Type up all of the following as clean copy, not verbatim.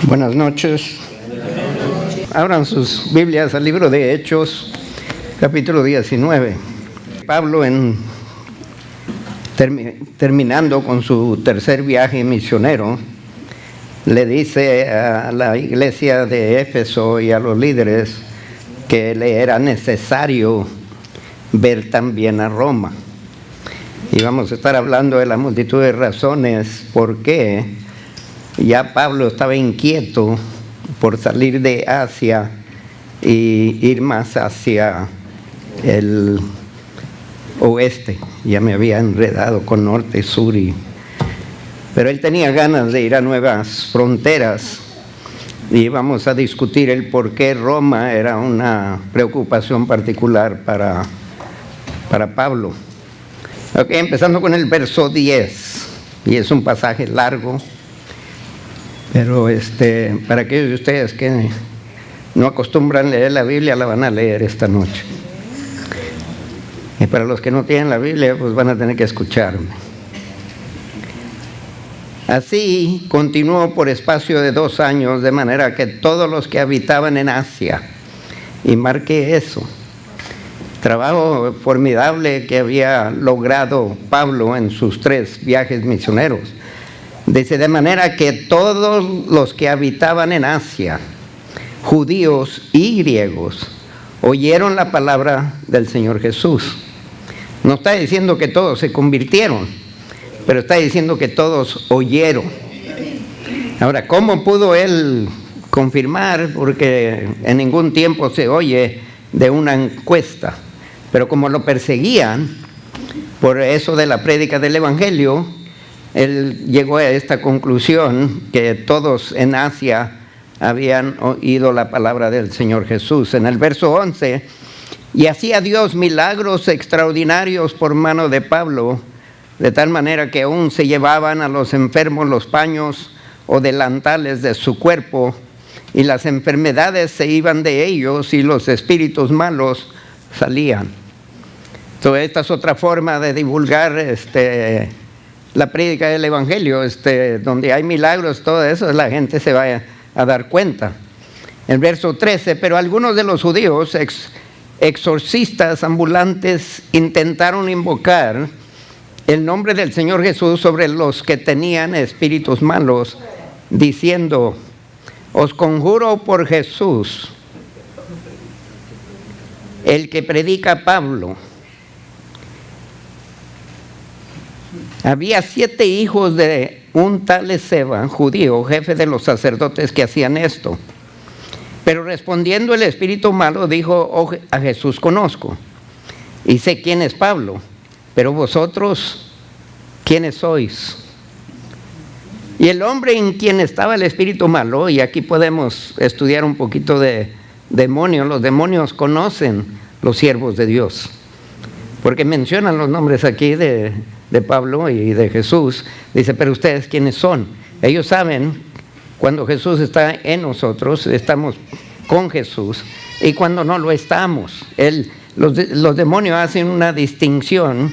Buenas noches. Abran sus Biblias al libro de Hechos, capítulo 19. Pablo, terminando con su tercer viaje misionero, le dice a la iglesia de Éfeso y a los líderes que le era necesario ver también a Roma. Y vamos a estar hablando de la multitud de razones por qué ya Pablo estaba inquieto por salir de Asia y ir más hacia el oeste. Ya me había enredado con norte y sur, pero él tenía ganas de ir a nuevas fronteras. Y vamos a discutir el por qué Roma era una preocupación particular para Pablo. Ok, empezando con el verso 10, y es un pasaje largo, pero para aquellos de ustedes que no acostumbran leer la Biblia, la van a leer esta noche. Y para los que no tienen la Biblia, pues van a tener que escucharme. Así continuó por espacio de 2 años, de manera que todos los que habitaban en Asia, y marqué eso, trabajo formidable que había logrado Pablo en sus 3 viajes misioneros. Dice, de manera que todos los que habitaban en Asia, judíos y griegos, oyeron la palabra del Señor Jesús. No está diciendo que todos se convirtieron, pero está diciendo que todos oyeron. Ahora, ¿cómo pudo él confirmar? Porque en ningún tiempo se oye de una encuesta. Pero como lo perseguían por eso de la prédica del Evangelio, él llegó a esta conclusión que todos en Asia habían oído la palabra del Señor Jesús. En el verso 11, y hacía Dios milagros extraordinarios por mano de Pablo, de tal manera que aún se llevaban a los enfermos los paños o delantales de su cuerpo, y las enfermedades se iban de ellos y los espíritus malos salían. Entonces, esta es otra forma de divulgar la prédica del Evangelio, donde hay milagros, todo eso, la gente se va a dar cuenta. El verso 13, pero algunos de los judíos, exorcistas ambulantes, intentaron invocar el nombre del Señor Jesús sobre los que tenían espíritus malos, diciendo, os conjuro por Jesús, el que predica Pablo. Había 7 hijos de un tal Esceva, judío, jefe de los sacerdotes, que hacían esto. Pero respondiendo el espíritu malo, dijo, a Jesús conozco, y sé quién es Pablo, pero vosotros, ¿quiénes sois? Y el hombre en quien estaba el espíritu malo, y aquí podemos estudiar un poquito de demonios, los demonios conocen los siervos de Dios, porque mencionan los nombres aquí de Pablo y de Jesús. Dice, pero ustedes ¿quiénes son? Ellos saben cuando Jesús está en nosotros, estamos con Jesús, y cuando no lo estamos. Los demonios hacen una distinción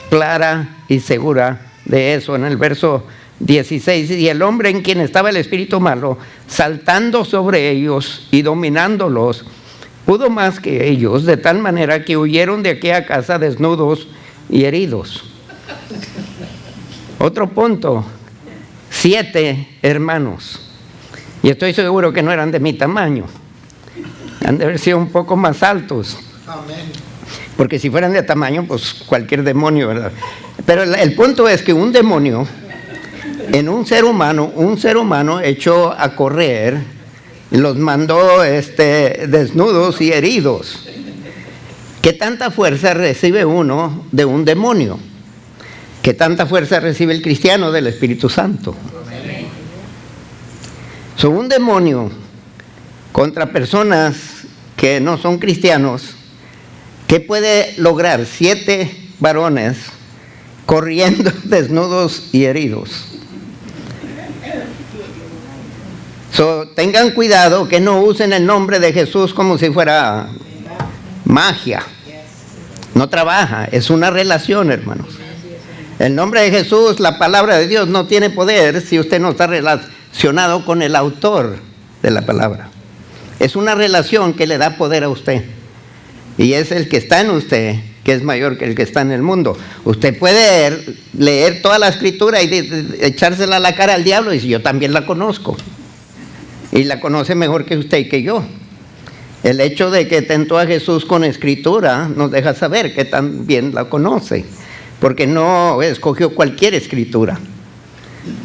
clara y segura de eso. En el verso 16, y el hombre en quien estaba el espíritu malo, saltando sobre ellos y dominándolos, pudo más que ellos, de tal manera que huyeron de aquella casa desnudos y heridos. Otro punto, 7 hermanos, y estoy seguro que no eran de mi tamaño, han de haber sido un poco más altos. Amén. Porque si fueran de tamaño, pues cualquier demonio, ¿verdad? Pero el punto es que un demonio en un ser humano echó a correr, los mandó desnudos y heridos. ¿Qué tanta fuerza recibe uno de un demonio? ¿Qué tanta fuerza recibe el cristiano del Espíritu Santo? Un demonio contra personas que no son cristianos, ¿qué puede lograr 7 varones corriendo desnudos y heridos? Tengan cuidado que no usen el nombre de Jesús como si fuera magia. No trabaja, es una relación, hermanos. El nombre de Jesús, la palabra de Dios, no tiene poder si usted no está relacionado con el autor de la palabra. Es una relación que le da poder a usted. Y es el que está en usted, que es mayor que el que está en el mundo. Usted puede leer toda la escritura y echársela a la cara al diablo y decir, yo también la conozco. Y la conoce mejor que usted y que yo. El hecho de que tentó a Jesús con escritura nos deja saber que también la conoce. Porque no escogió cualquier escritura,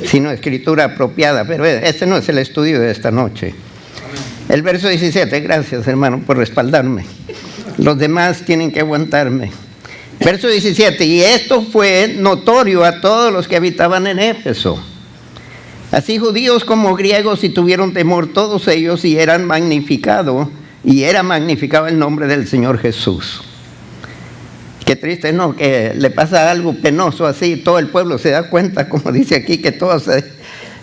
sino escritura apropiada. Pero este no es el estudio de esta noche. El verso 17, gracias hermano por respaldarme. Los demás tienen que aguantarme. Verso 17, y esto fue notorio a todos los que habitaban en Éfeso. Así judíos como griegos, y tuvieron temor todos ellos, y era magnificado el nombre del Señor Jesús. Qué triste, ¿no? Que le pasa algo penoso así, todo el pueblo se da cuenta, como dice aquí, que todos se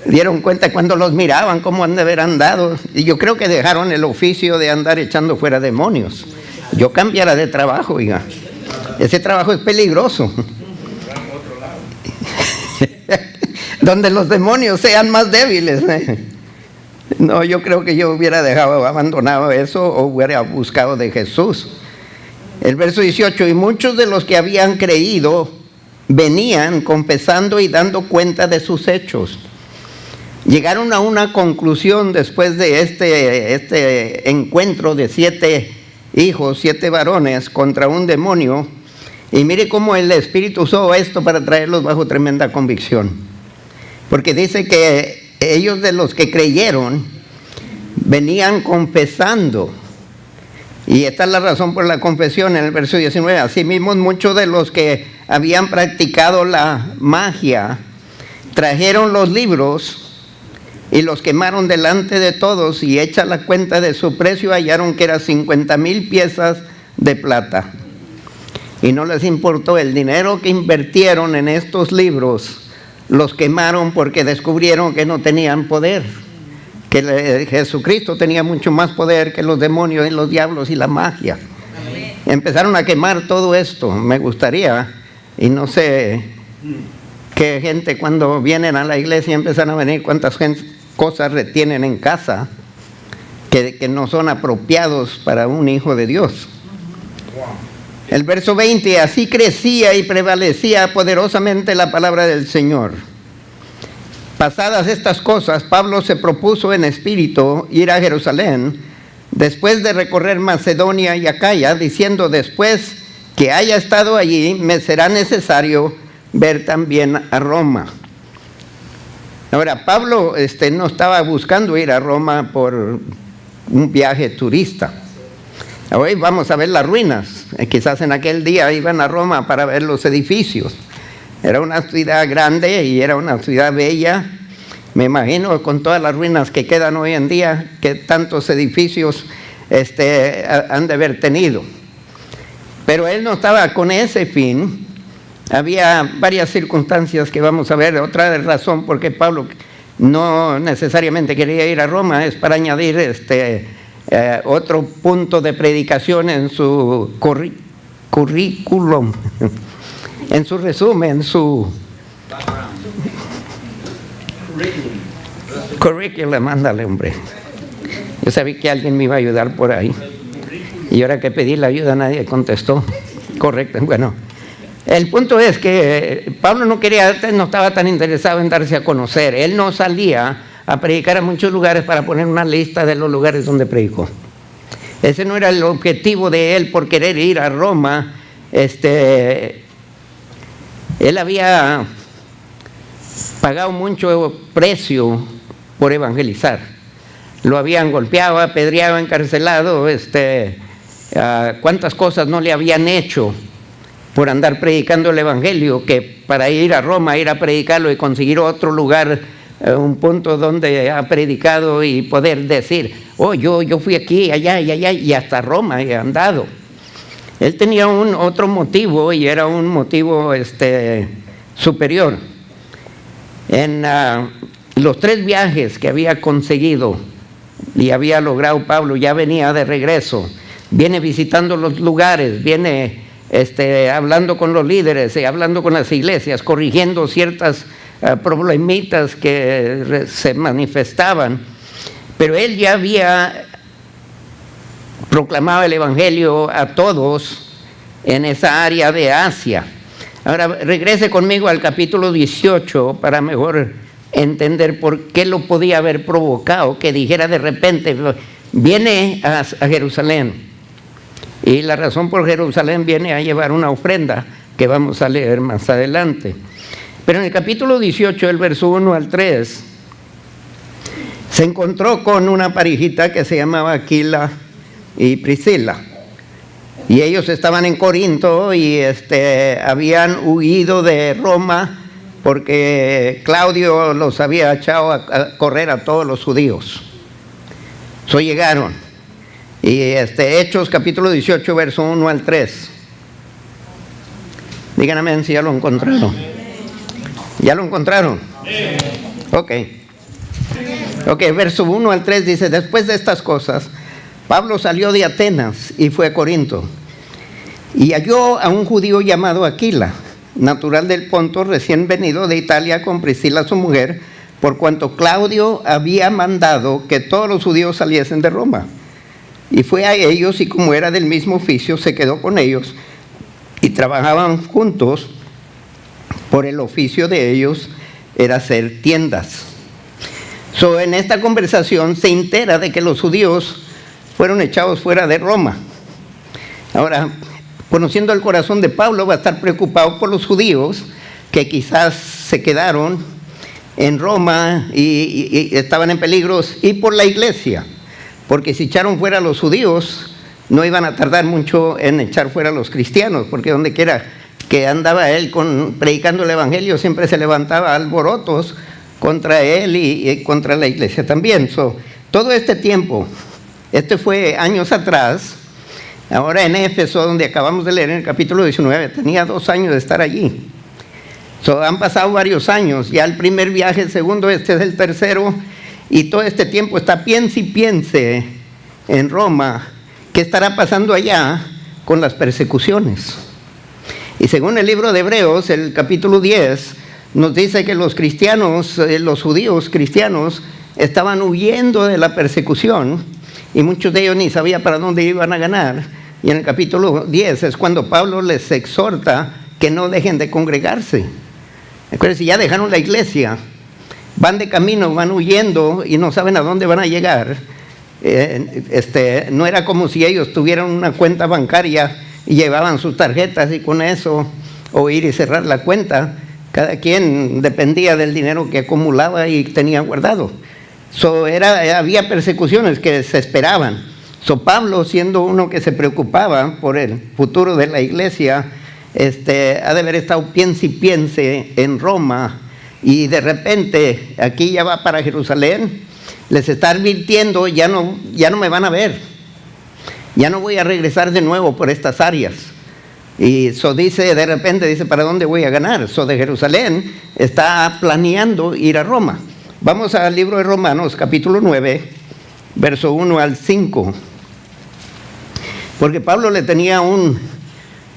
dieron cuenta cuando los miraban, cómo han de haber andado. Y yo creo que dejaron el oficio de andar echando fuera demonios. Yo cambiara de trabajo, oiga. Ese trabajo es peligroso. Donde los demonios sean más débiles. No, yo creo que yo hubiera abandonado eso o hubiera buscado de Jesús. El verso 18, y muchos de los que habían creído venían confesando y dando cuenta de sus hechos. Llegaron a una conclusión después de este encuentro de 7 hijos, 7 varones contra un demonio. Y mire cómo el Espíritu usó esto para traerlos bajo tremenda convicción. Porque dice que ellos de los que creyeron venían confesando. Y esta es la razón por la confesión en el verso 19. Asimismo, muchos de los que habían practicado la magia trajeron los libros y los quemaron delante de todos, y hecha la cuenta de su precio hallaron que eran 50,000 piezas de plata. Y no les importó el dinero que invirtieron en estos libros, los quemaron porque descubrieron que no tenían poder, que Jesucristo tenía mucho más poder que los demonios y los diablos y la magia. Amén. Empezaron a quemar todo esto. Me gustaría, y no sé qué gente cuando vienen a la iglesia empiezan a venir, cuántas cosas retienen en casa que no son apropiados para un hijo de Dios. El verso 20, así crecía y prevalecía poderosamente la palabra del Señor. Pasadas estas cosas, Pablo se propuso en espíritu ir a Jerusalén, después de recorrer Macedonia y Acaya, diciendo, después que haya estado allí, me será necesario ver también a Roma. Ahora, Pablo no estaba buscando ir a Roma por un viaje turista. Hoy vamos a ver las ruinas. Quizás en aquel día iban a Roma para ver los edificios. Era una ciudad grande y era una ciudad bella. Me imagino con todas las ruinas que quedan hoy en día, que tantos edificios han de haber tenido. Pero él no estaba con ese fin. Había varias circunstancias que vamos a ver. Otra razón por qué Pablo no necesariamente quería ir a Roma es para añadir otro punto de predicación en su currículum, en su resumen, su currículum, ándale, hombre. Yo sabía que alguien me iba a ayudar por ahí. Y ahora que pedí la ayuda nadie contestó. Correcto, bueno. El punto es que Pablo no estaba tan interesado en darse a conocer. Él no salía a predicar a muchos lugares para poner una lista de los lugares donde predicó. Ese no era el objetivo de él por querer ir a Roma. Él había pagado mucho precio por evangelizar. Lo habían golpeado, apedreado, encarcelado. Cuántas cosas no le habían hecho por andar predicando el evangelio, que para ir a Roma, ir a predicarlo y conseguir otro lugar, un punto donde ha predicado y poder decir, oh, yo fui aquí, allá y allá y hasta Roma he andado. Él tenía otro motivo y era un motivo superior. En los 3 viajes que había conseguido y había logrado Pablo, ya venía de regreso, viene visitando los lugares, viene hablando con los líderes, hablando con las iglesias, corrigiendo ciertas problemitas que se manifestaban, pero él ya había proclamado el Evangelio a todos en esa área de Asia. Ahora regrese conmigo al capítulo 18 para mejor entender por qué lo podía haber provocado que dijera de repente, viene a Jerusalén. Y la razón por Jerusalén viene a llevar una ofrenda que vamos a leer más adelante. Pero en el capítulo 18, el verso 1 al 3, se encontró con una parejita que se llamaba Aquila y Priscila. Y ellos estaban en Corinto y habían huido de Roma porque Claudio los había echado a correr a todos los judíos. So llegaron. Y Hechos capítulo 18, verso 1 al 3. Díganme si ya lo encontraron. ¿Ya lo encontraron? Ok, verso 1 al 3 dice, después de estas cosas, Pablo salió de Atenas y fue a Corinto. Y halló a un judío llamado Aquila, natural del Ponto, recién venido de Italia con Priscila su mujer, por cuanto Claudio había mandado que todos los judíos saliesen de Roma. Y fue a ellos, y como era del mismo oficio, se quedó con ellos, y trabajaban juntos, por el oficio de ellos era hacer tiendas. En esta conversación se entera de que los judíos fueron echados fuera de Roma. Ahora, conociendo el corazón de Pablo, va a estar preocupado por los judíos que quizás se quedaron en Roma y estaban en peligro, y por la iglesia, porque si echaron fuera a los judíos, no iban a tardar mucho en echar fuera a los cristianos, porque donde quiera que andaba él predicando el evangelio, siempre se levantaba alborotos contra él y contra la iglesia también. Todo este tiempo, fue años atrás. Ahora en Éfeso, donde acabamos de leer en el capítulo 19, tenía 2 años de estar allí. Han pasado varios años, ya el primer viaje, el segundo, este es el tercero, y todo este tiempo está piense y piense en Roma, ¿qué estará pasando allá con las persecuciones? Y según el libro de Hebreos, el capítulo 10, nos dice que los cristianos, los judíos cristianos, estaban huyendo de la persecución, y muchos de ellos ni sabían para dónde iban a ganar. Y en el capítulo 10 es cuando Pablo les exhorta que no dejen de congregarse. Acuérdense, ya dejaron la iglesia, van de camino, van huyendo y no saben a dónde van a llegar. No era como si ellos tuvieran una cuenta bancaria y llevaban sus tarjetas y con eso, o ir y cerrar la cuenta. Cada quien dependía del dinero que acumulaba y tenía guardado. Había persecuciones que se esperaban. Pablo, siendo uno que se preocupaba por el futuro de la iglesia, ha de haber estado piense y piense en Roma, y de repente aquí ya va para Jerusalén, les está advirtiendo, ya no me van a ver, ya no voy a regresar de nuevo por estas áreas. Y de repente dice, ¿para dónde voy a ganar? De Jerusalén está planeando ir a Roma. Vamos al libro de Romanos, capítulo 9, verso 1 al 5. Porque Pablo le tenía un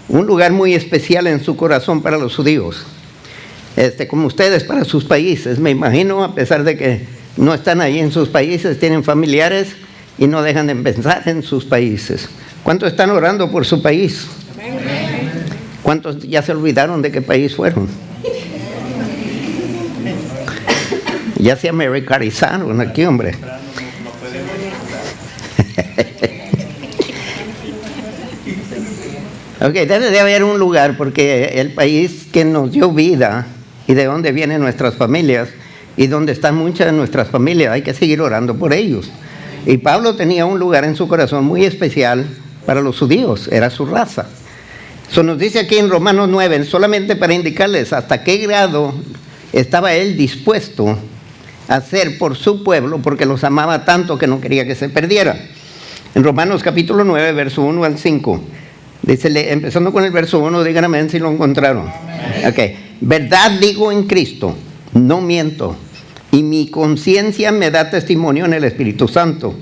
lugar muy especial en su corazón para los judíos. Como ustedes para sus países, me imagino, a pesar de que no están ahí en sus países, tienen familiares y no dejan de pensar en sus países. ¿Cuántos están orando por su país? ¿Cuántos ya se olvidaron de qué país fueron? Ya se americanizaron aquí, hombre. Ok, debe de haber un lugar, porque el país que nos dio vida y de donde vienen nuestras familias y donde están muchas de nuestras familias, hay que seguir orando por ellos. Y Pablo tenía un lugar en su corazón muy especial para los judíos, era su raza. Nos dice aquí en Romanos 9, solamente para indicarles hasta qué grado estaba él dispuesto a hacer por su pueblo, porque los amaba tanto que no quería que se perdieran. En Romanos capítulo 9, verso 1 al 5, dice, empezando con el verso 1, díganme si lo encontraron. Okay. Verdad digo en Cristo, no miento, y mi conciencia me da testimonio en el Espíritu Santo,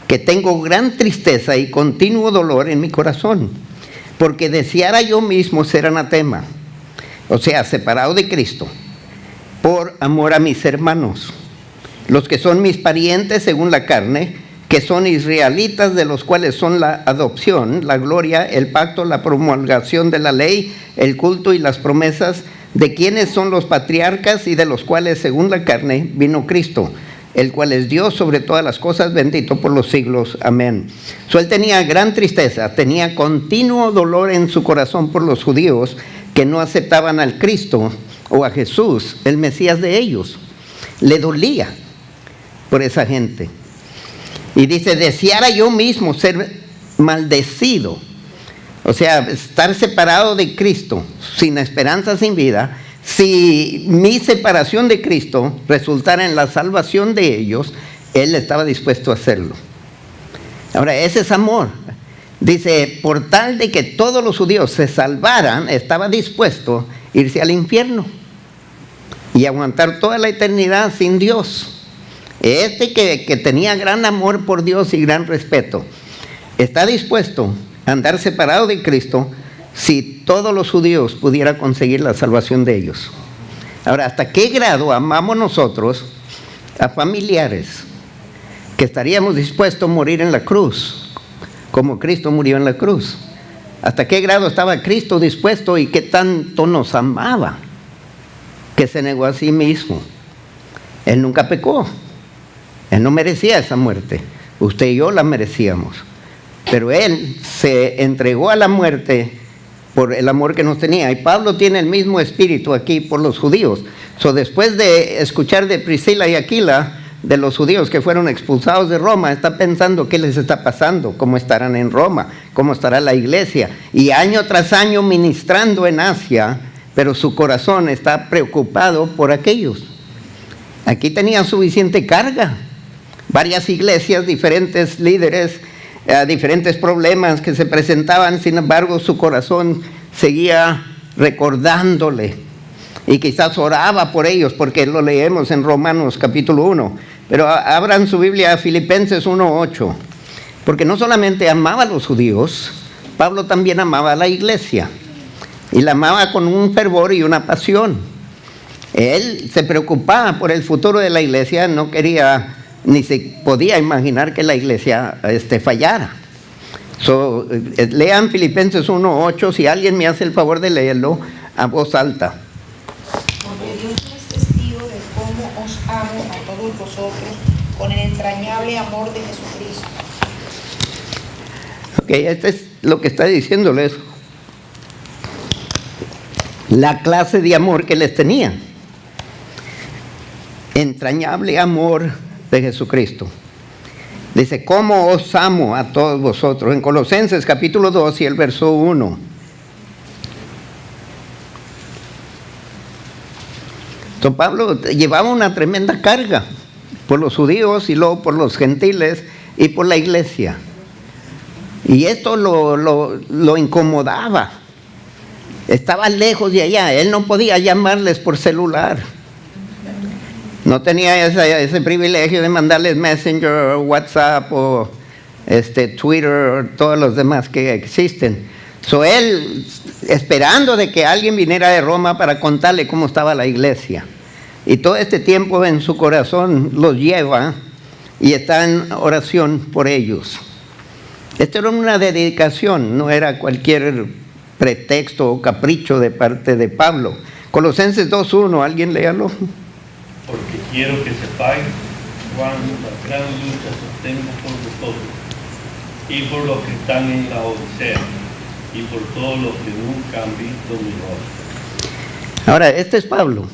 que tengo gran tristeza y continuo dolor en mi corazón, porque deseara yo mismo ser anatema, o sea, separado de Cristo, por amor a mis hermanos, los que son mis parientes según la carne, que son israelitas, de los cuales son la adopción, la gloria, el pacto, la promulgación de la ley, el culto y las promesas, de quienes son los patriarcas y de los cuales según la carne vino Cristo, el cual es Dios sobre todas las cosas, bendito por los siglos. Amén. Él tenía gran tristeza, tenía continuo dolor en su corazón por los judíos que no aceptaban al Cristo o a Jesús, el Mesías de ellos. Le dolía por esa gente. Y dice, deseara yo mismo ser maldecido. O sea, estar separado de Cristo, sin esperanza, sin vida. Si mi separación de Cristo resultara en la salvación de ellos, Él estaba dispuesto a hacerlo. Ahora, ese es amor. Dice, por tal de que todos los judíos se salvaran, estaba dispuesto a irse al infierno y aguantar toda la eternidad sin Dios. Que tenía gran amor por Dios y gran respeto, está dispuesto a andar separado de Cristo si todos los judíos pudieran conseguir la salvación de ellos. Ahora, ¿hasta qué grado amamos nosotros a familiares que estaríamos dispuestos a morir en la cruz, como Cristo murió en la cruz? ¿Hasta qué grado estaba Cristo dispuesto y qué tanto nos amaba que se negó a sí mismo? Él nunca pecó. Él no merecía esa muerte. Usted y yo la merecíamos. Pero Él se entregó a la muerte por el amor que nos tenía. Y Pablo tiene el mismo espíritu aquí por los judíos. Después de escuchar de Priscila y Aquila, de los judíos que fueron expulsados de Roma, está pensando qué les está pasando, cómo estarán en Roma, cómo estará la iglesia. Y año tras año ministrando en Asia, pero su corazón está preocupado por aquellos. Aquí tenía suficiente carga. Varias iglesias, diferentes líderes, diferentes problemas que se presentaban, sin embargo su corazón seguía recordándole y quizás oraba por ellos, porque lo leemos en Romanos capítulo 1. Pero abran su Biblia a Filipenses 1:8, porque no solamente amaba a los judíos, Pablo también amaba a la iglesia, y la amaba con un fervor y una pasión. Él se preocupaba por el futuro de la iglesia, no quería ni se podía imaginar que la iglesia fallara. Lean Filipenses 1:8, si alguien me hace el favor de leerlo a voz alta. Porque Dios es testigo de cómo os amo a todos vosotros con el entrañable amor de Jesucristo. Ok, este es lo que está diciéndoles, la clase de amor que les tenía. Entrañable amor de Jesucristo. Dice, ¿cómo os amo a todos vosotros? En Colosenses capítulo 2 y el verso 1. Entonces Pablo llevaba una tremenda carga por los judíos y luego por los gentiles y por la iglesia. Y esto lo incomodaba. Estaba lejos de allá. Él no podía llamarles por celular. No tenía ese privilegio de mandarles Messenger, WhatsApp o Twitter, todos los demás que existen. Él esperando de que alguien viniera de Roma para contarle cómo estaba la iglesia. Y todo este tiempo en su corazón los lleva y está en oración por ellos. Esto era una dedicación, no era cualquier pretexto o capricho de parte de Pablo. Colosenses 2:1, ¿alguien léalo? Porque quiero que sepáis cuán gran lucha sostengo por vosotros y por los que están en la Odisea y por todos los que nunca han visto mi rostro. Ahora, este es Pablo.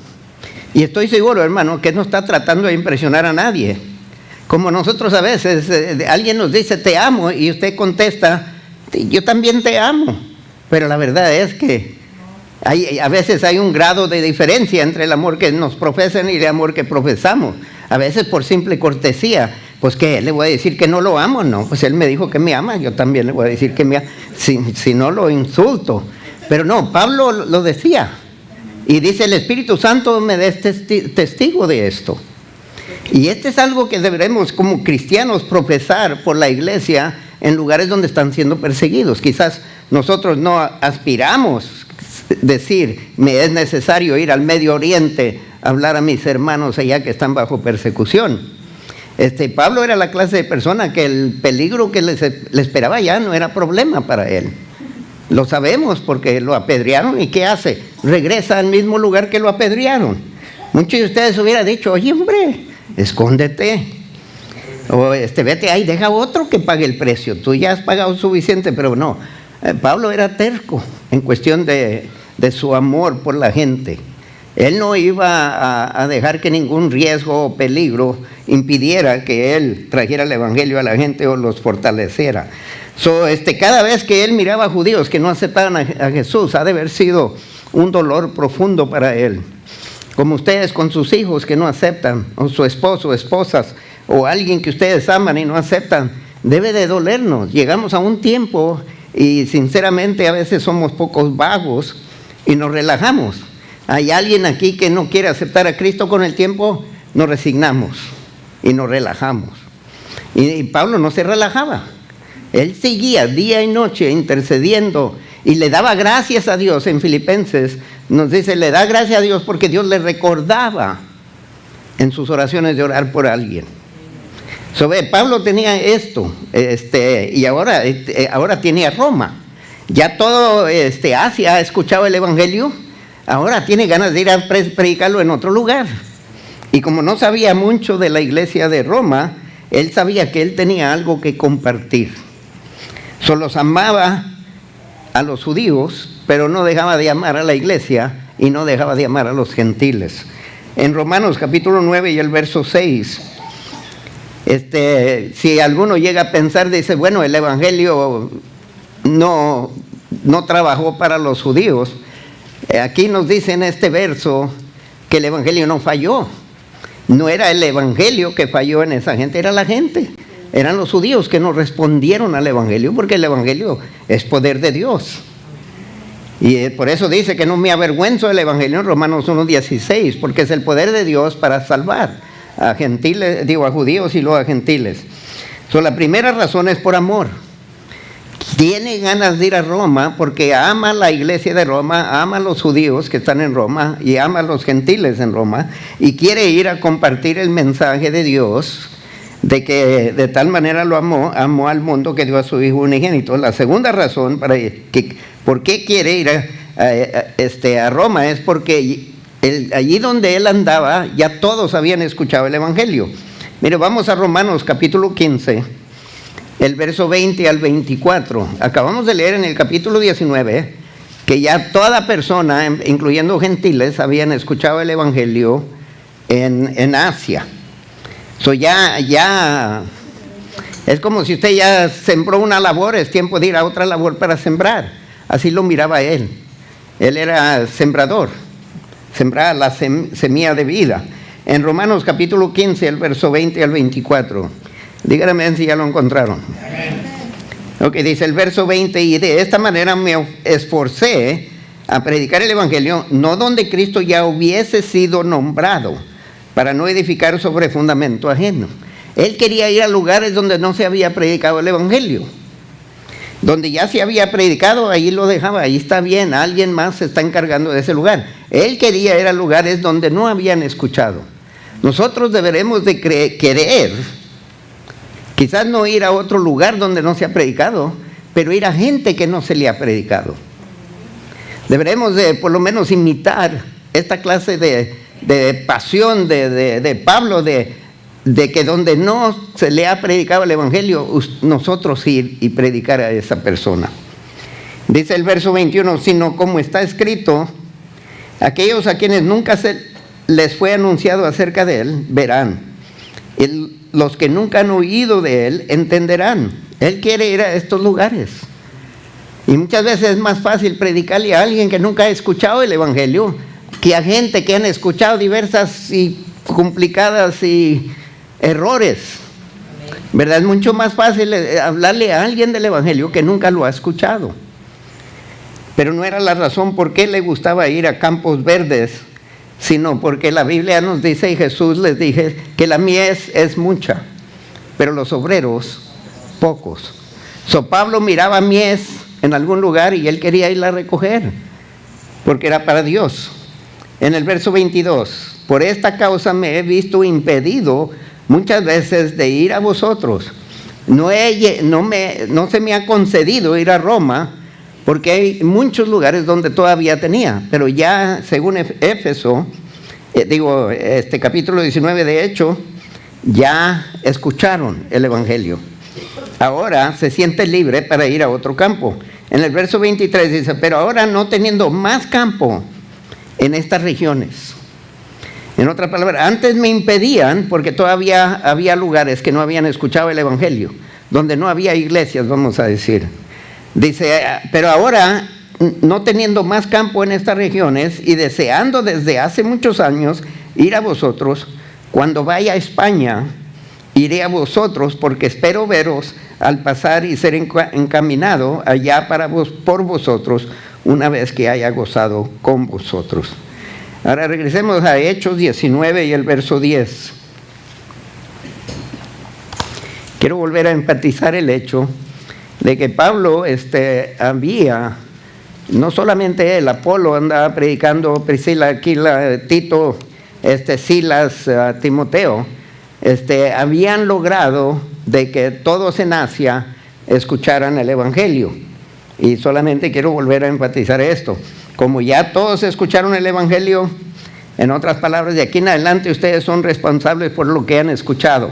Y estoy seguro, hermano, que no está tratando de impresionar a nadie. Como nosotros a veces, alguien nos dice, te amo, y usted contesta, yo también te amo. Pero la verdad es que a veces hay un grado de diferencia entre el amor que nos profesan y el amor que profesamos. A veces por simple cortesía, pues ¿qué? ¿Le voy a decir que no lo amo? No, pues él me dijo que me ama, yo también le voy a decir que me ama. Si no lo insulto. Pero no, Pablo lo decía. Y dice, el Espíritu Santo me es testigo de esto. Y este es algo que deberemos como cristianos profesar por la iglesia en lugares donde están siendo perseguidos. Quizás nosotros no aspiramos decir, me es necesario ir al Medio Oriente hablar a mis hermanos allá que están bajo persecución. Pablo era la clase de persona que el peligro que le esperaba ya no era problema para él. Lo sabemos porque lo apedrearon, ¿y qué hace? Regresa al mismo lugar que lo apedrearon. Muchos de ustedes hubieran dicho, oye hombre, escóndete, o vete ahí, deja otro que pague el precio, tú ya has pagado suficiente. Pero no, Pablo era terco en cuestión de su amor por la gente. Él no iba a dejar que ningún riesgo o peligro impidiera que él trajera el evangelio a la gente o los fortaleciera. Cada vez que él miraba a judíos que no aceptaban a Jesús, ha de haber sido un dolor profundo para él. Como ustedes con sus hijos que no aceptan, o su esposo, esposas, o alguien que ustedes aman y no aceptan, debe de dolernos. Llegamos a un tiempo y sinceramente a veces somos pocos vagos y nos relajamos. Hay alguien aquí que no quiere aceptar a Cristo, con el tiempo nos resignamos y nos relajamos. Y Pablo no se relajaba. Él seguía día y noche intercediendo y le daba gracias a Dios. En Filipenses nos dice, le da gracias a Dios porque Dios le recordaba en sus oraciones de orar por alguien. Pablo tenía esto, y ahora tenía Roma. Ya todo Asia ha escuchado el evangelio, ahora tiene ganas de ir a predicarlo en otro lugar. Y como no sabía mucho de la iglesia de Roma, él sabía que él tenía algo que compartir. Los amaba a los judíos, pero no dejaba de amar a la iglesia y no dejaba de amar a los gentiles. En Romanos capítulo 9 y el verso 6, si alguno llega a pensar, dice, bueno, el evangelio no trabajó para los judíos. Aquí nos dice en este verso que el evangelio no falló. No era el evangelio que falló en esa gente, era la gente. Eran los judíos que no respondieron al evangelio, porque el evangelio es poder de Dios. Y por eso dice que no me avergüenzo del evangelio en Romanos 1:16, porque es el poder de Dios para salvar a gentiles, a judíos y luego a gentiles. La primera razón es por amor. Tiene ganas de ir a Roma porque ama la iglesia de Roma, ama a los judíos que están en Roma y ama a los gentiles en Roma, y quiere ir a compartir el mensaje de Dios, de que de tal manera lo amó al mundo que dio a su Hijo unigénito. La segunda razón por qué quiere ir a Roma es porque allí donde él andaba ya todos habían escuchado el evangelio. Mire, vamos a Romanos capítulo 15, el verso 20 al 24. Acabamos de leer en el capítulo 19 que ya toda persona, incluyendo gentiles, habían escuchado el evangelio en Asia. Ya es como si usted ya sembró una labor, es tiempo de ir a otra labor para sembrar. Así lo miraba él. Él era sembrador, sembraba la semilla de vida. En Romanos capítulo 15, el verso 20 al 24. Díganme si ya lo encontraron. Ok, dice el verso 20, y de esta manera me esforcé a predicar el evangelio, no donde Cristo ya hubiese sido nombrado, para no edificar sobre fundamento ajeno. Él quería ir a lugares donde no se había predicado el evangelio. Donde ya se había predicado, ahí lo dejaba, ahí está bien, alguien más se está encargando de ese lugar. Él quería ir a lugares donde no habían escuchado. Nosotros deberemos de querer, quizás no ir a otro lugar donde no se ha predicado, pero ir a gente que no se le ha predicado. Deberemos de por lo menos imitar esta clase de pasión de Pablo, de que donde no se le ha predicado el evangelio, nosotros ir y predicar a esa persona. Dice el verso 21, sino como está escrito, aquellos a quienes nunca se les fue anunciado acerca de él, verán. Los que nunca han oído de él, entenderán. Él quiere ir a estos lugares. Y muchas veces es más fácil predicarle a alguien que nunca ha escuchado el evangelio que a gente que han escuchado diversas y complicadas y errores. ¿Verdad? Es mucho más fácil hablarle a alguien del evangelio que nunca lo ha escuchado. Pero no era la razón por qué le gustaba ir a Campos Verdes, sino porque la Biblia nos dice, y Jesús les dije, que la mies es mucha, pero los obreros pocos. Pablo miraba mies en algún lugar y él quería irla a recoger, porque era para Dios. en el verso 22, por esta causa me he visto impedido muchas veces de ir a vosotros. No se me ha concedido ir a Roma, porque hay muchos lugares donde todavía tenía, pero ya según Éfeso, capítulo 19 de Hechos, ya escucharon el Evangelio. Ahora se siente libre para ir a otro campo. En el verso 23 dice, pero ahora no teniendo más campo en estas regiones. En otras palabras, antes me impedían porque todavía había lugares que no habían escuchado el Evangelio, donde no había iglesias, vamos a decir. Dice, pero ahora, no teniendo más campo en estas regiones y deseando desde hace muchos años ir a vosotros, cuando vaya a España, iré a vosotros porque espero veros al pasar y ser encaminado allá por vosotros una vez que haya gozado con vosotros. Ahora regresemos a Hechos 19 y el verso 10. Quiero volver a enfatizar el hecho de que Pablo había, no solamente él, Apolo andaba predicando, Priscila, Aquila, Tito, Silas, Timoteo, habían logrado de que todos en Asia escucharan el Evangelio. Y solamente quiero volver a enfatizar esto. Como ya todos escucharon el Evangelio, en otras palabras, de aquí en adelante ustedes son responsables por lo que han escuchado.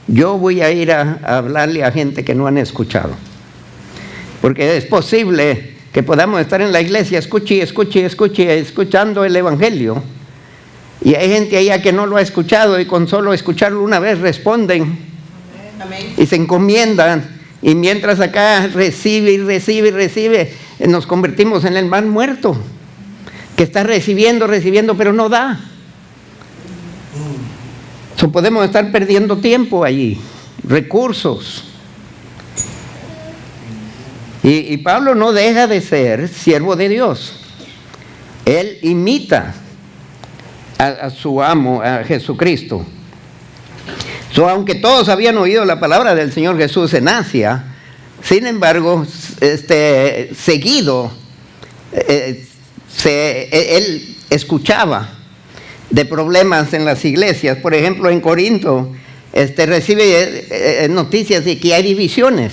Yo voy a ir a hablarle a gente que no han escuchado. Porque es posible que podamos estar en la iglesia, escuchando el Evangelio. Y hay gente allá que no lo ha escuchado y con solo escucharlo una vez responden. Amén. Y se encomiendan. Y mientras acá recibe, nos convertimos en el mal muerto, que está recibiendo, pero no da. Podemos estar perdiendo tiempo allí, recursos. Y Pablo no deja de ser siervo de Dios. Él imita a su amo, a Jesucristo. Aunque todos habían oído la palabra del Señor Jesús en Asia, sin embargo, seguido, él escuchaba de problemas en las iglesias. Por ejemplo, en Corinto, recibe noticias de que hay divisiones.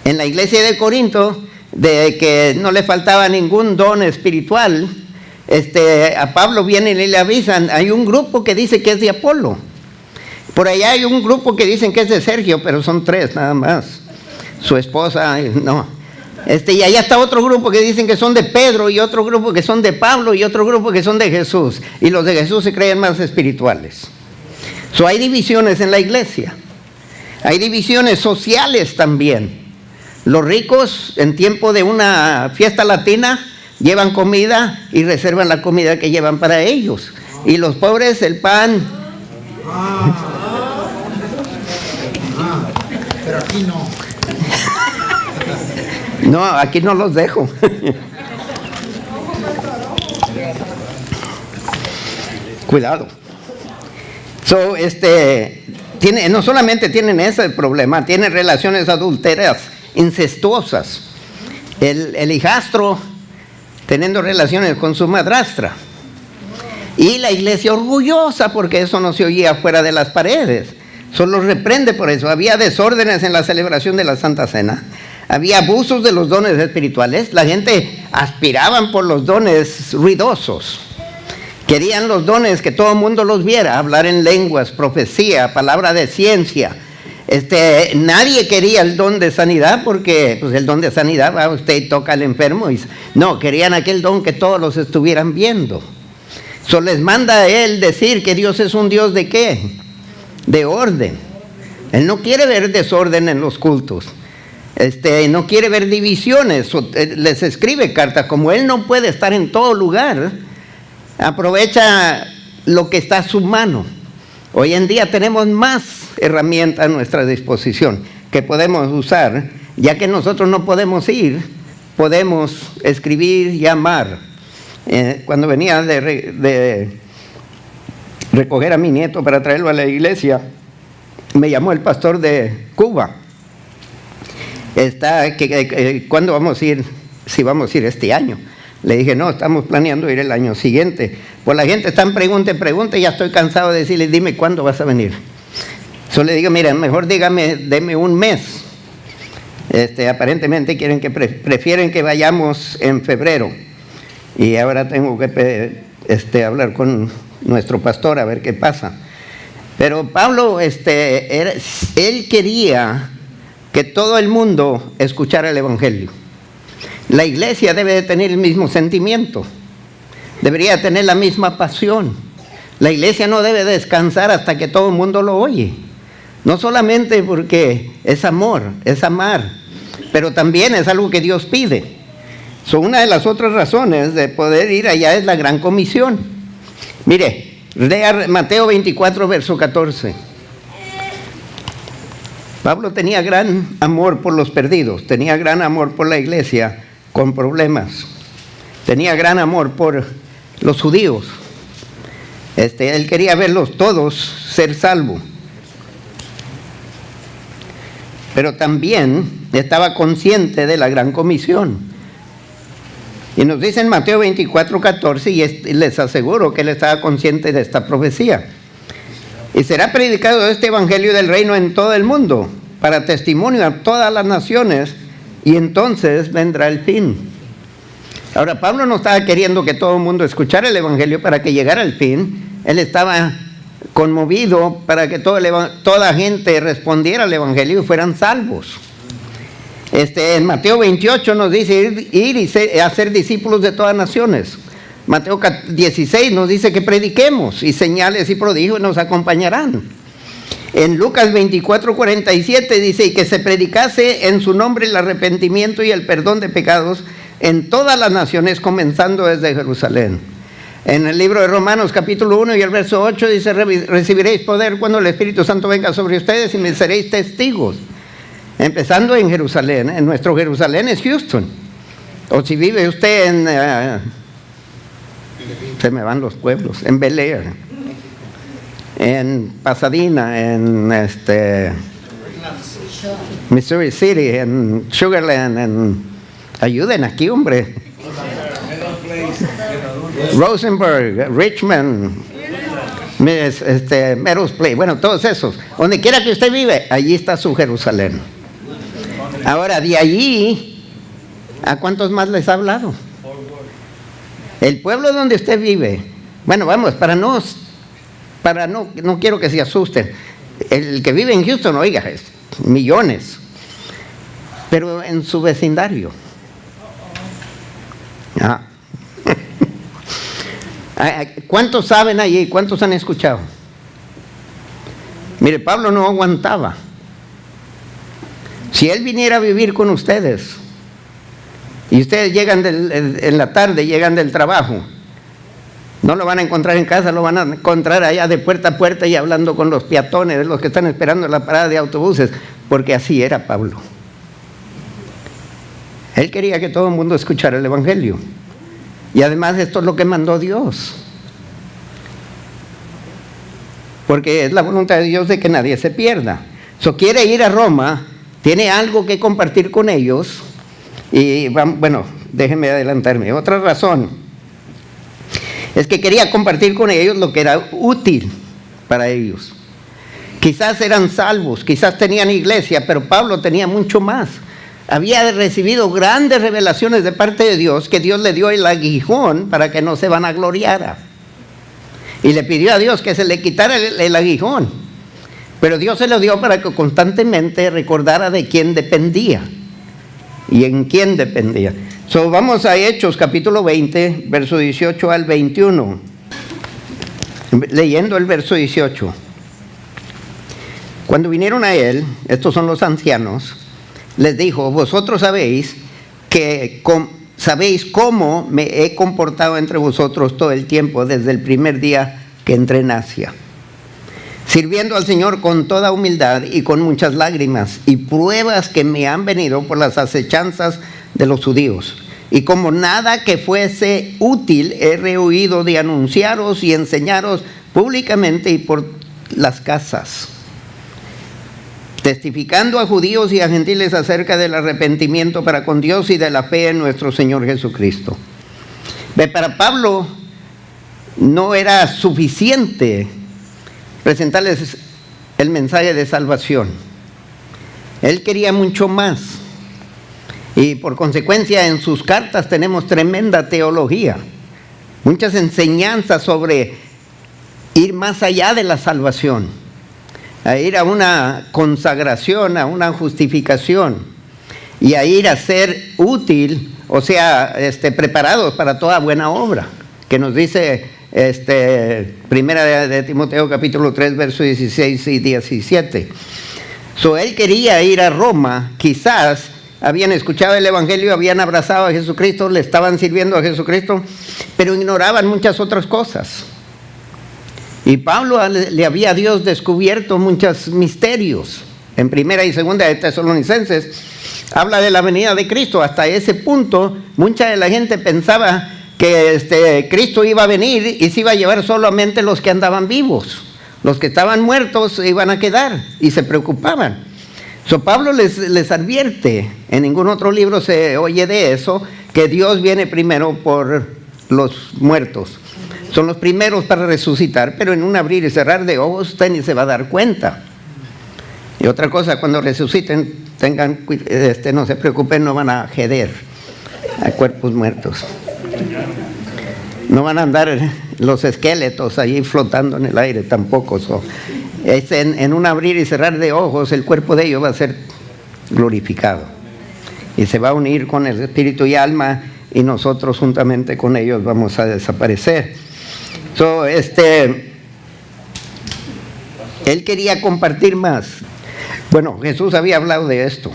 En la iglesia de Corinto, de que no le faltaba ningún don espiritual, a Pablo vienen y le avisan, hay un grupo que dice que es de Apolo. Por allá hay un grupo que dicen que es de Sergio, pero son 3 nada más. Su esposa, no. Y allá está otro grupo que dicen que son de Pedro, y otro grupo que son de Pablo, y otro grupo que son de Jesús. Y los de Jesús se creen más espirituales. Hay divisiones en la iglesia. Hay divisiones sociales también. Los ricos, en tiempo de una fiesta latina, llevan comida y reservan la comida que llevan para ellos. Y los pobres, el pan. Pero aquí no. No, aquí no los dejo. Cuidado. No solamente tienen ese problema, tienen relaciones adúlteras, incestuosas. El hijastro teniendo relaciones con su madrastra. Y la iglesia orgullosa porque eso no se oía fuera de las paredes. Solo reprende por eso. Había desórdenes en la celebración de la Santa Cena. Había abusos de los dones espirituales. La gente aspiraban por los dones ruidosos. Querían los dones que todo el mundo los viera. Hablar en lenguas, profecía, palabra de ciencia. Nadie quería el don de sanidad porque pues el don de sanidad va usted y toca al enfermo. No, querían aquel don que todos los estuvieran viendo. Les manda a él decir que Dios es un Dios ¿de qué? De orden. Él no quiere ver desorden en los cultos. No quiere ver divisiones. Les escribe cartas. Como él no puede estar en todo lugar, aprovecha lo que está a su mano. Hoy en día tenemos más herramientas a nuestra disposición que podemos usar. Ya que nosotros no podemos ir, podemos escribir, llamar. Cuando venía de recoger a mi nieto para traerlo a la iglesia, me llamó el pastor de Cuba. ¿Cuándo vamos a ir? Si vamos a ir este año. Le dije, no, estamos planeando ir el año siguiente. Pues la gente está en pregunta, y ya estoy cansado de decirles, dime cuándo vas a venir. Solo le digo, mira, mejor deme un mes. Aparentemente prefieren que vayamos en febrero. Y ahora tengo que hablar con nuestro pastor a ver qué pasa. Pero Pablo, él quería que todo el mundo escuchara el Evangelio. La iglesia debe de tener el mismo sentimiento, debería tener la misma pasión. La iglesia no debe descansar hasta que todo el mundo lo oye. No solamente porque es amor, es amar, pero también es algo que Dios pide. Una de las otras razones de poder ir allá es la gran comisión. Mire, lea Mateo 24, verso 14. Pablo tenía gran amor por los perdidos, tenía gran amor por la iglesia con problemas, tenía gran amor por los judíos. Él quería verlos todos ser salvos. Pero también estaba consciente de la gran comisión. Y nos dice en Mateo 24, 14, y les aseguro que él estaba consciente de esta profecía. Y será predicado este evangelio del reino en todo el mundo, para testimonio a todas las naciones, y entonces vendrá el fin. Ahora, Pablo no estaba queriendo que todo el mundo escuchara el evangelio para que llegara el fin. Él estaba conmovido para que toda gente respondiera al evangelio y fueran salvos. En Mateo 28 nos dice ir y hacer discípulos de todas naciones. Mateo 16 nos dice que prediquemos, y señales y prodigios nos acompañarán. En Lucas 24, 47 dice, y que se predicase en su nombre el arrepentimiento y el perdón de pecados en todas las naciones, comenzando desde Jerusalén. En el libro de Romanos capítulo 1 y el verso 8 dice, recibiréis poder cuando el Espíritu Santo venga sobre ustedes y me seréis testigos. Empezando en Jerusalén. En nuestro Jerusalén es Houston. O si vive usted en... se me van los pueblos. En Bel Air, en Pasadena, en Missouri City, en Sugarland, ayuden aquí, hombre. Rosenberg, Richmond, Meadows Place, bueno, todos esos. Donde quiera que usted vive, allí está su Jerusalén. Ahora, de allí, ¿a cuántos más les ha hablado? El pueblo donde usted vive. Bueno, vamos, no quiero que se asusten. El que vive en Houston, oiga, es millones. Pero en su vecindario. ¿Cuántos saben allí? ¿Cuántos han escuchado? Mire, Pablo no aguantaba. Si él viniera a vivir con ustedes y ustedes llegan en la tarde, llegan del trabajo, no lo van a encontrar en casa, lo van a encontrar allá de puerta a puerta y hablando con los peatones, los que están esperando en la parada de autobuses, porque así era Pablo. Él quería que todo el mundo escuchara el evangelio. Y además esto es lo que mandó Dios. Porque es la voluntad de Dios de que nadie se pierda. Quiere ir a Roma, tiene algo que compartir con ellos. Y bueno, déjenme adelantarme. Otra razón es que quería compartir con ellos lo que era útil para ellos. Quizás eran salvos, quizás tenían iglesia, pero Pablo tenía mucho más. Había recibido grandes revelaciones de parte de Dios, que Dios le dio el aguijón para que no se vanagloriara. Y le pidió a Dios que se le quitara el aguijón. Pero Dios se lo dio para que constantemente recordara de quién dependía y en quién dependía. Vamos a Hechos capítulo 20, verso 18 al 21. Leyendo el verso 18. Cuando vinieron a él, estos son los ancianos, les dijo, vosotros sabéis cómo me he comportado entre vosotros todo el tiempo, desde el primer día que entré en Asia, sirviendo al Señor con toda humildad y con muchas lágrimas y pruebas que me han venido por las acechanzas de los judíos. Y como nada que fuese útil he rehuido de anunciaros y enseñaros públicamente y por las casas, testificando a judíos y a gentiles acerca del arrepentimiento para con Dios y de la fe en nuestro Señor Jesucristo. Para Pablo no era suficiente presentarles el mensaje de salvación. Él quería mucho más. Y por consecuencia en sus cartas tenemos tremenda teología, muchas enseñanzas sobre ir más allá de la salvación, a ir a una consagración, a una justificación y a ir a ser útil, o sea, preparados para toda buena obra, que nos dice Primera de Timoteo capítulo 3 versos 16 y 17. Él quería ir a Roma, quizás habían escuchado el evangelio, habían abrazado a Jesucristo, le estaban sirviendo a Jesucristo, pero ignoraban muchas otras cosas. Y Pablo le había a Dios descubierto muchos misterios. En Primera y Segunda de Tesalonicenses habla de la venida de Cristo. Hasta ese punto mucha de la gente pensaba que Cristo iba a venir y se iba a llevar solamente los que andaban vivos. Los que estaban muertos iban a quedar y se preocupaban. Pablo les advierte, en ningún otro libro se oye de eso, que Dios viene primero por los muertos. Son los primeros para resucitar, pero en un abrir y cerrar de ojos usted ni se va a dar cuenta. Y otra cosa, cuando resuciten, no se preocupen, no van a jeder a cuerpos muertos. No van a andar los esqueletos ahí flotando en el aire tampoco. En un abrir y cerrar de ojos, el cuerpo de ellos va a ser glorificado. Y se va a unir con el espíritu y alma, y nosotros juntamente con ellos vamos a desaparecer. Él quería compartir más. Bueno, Jesús había hablado de esto,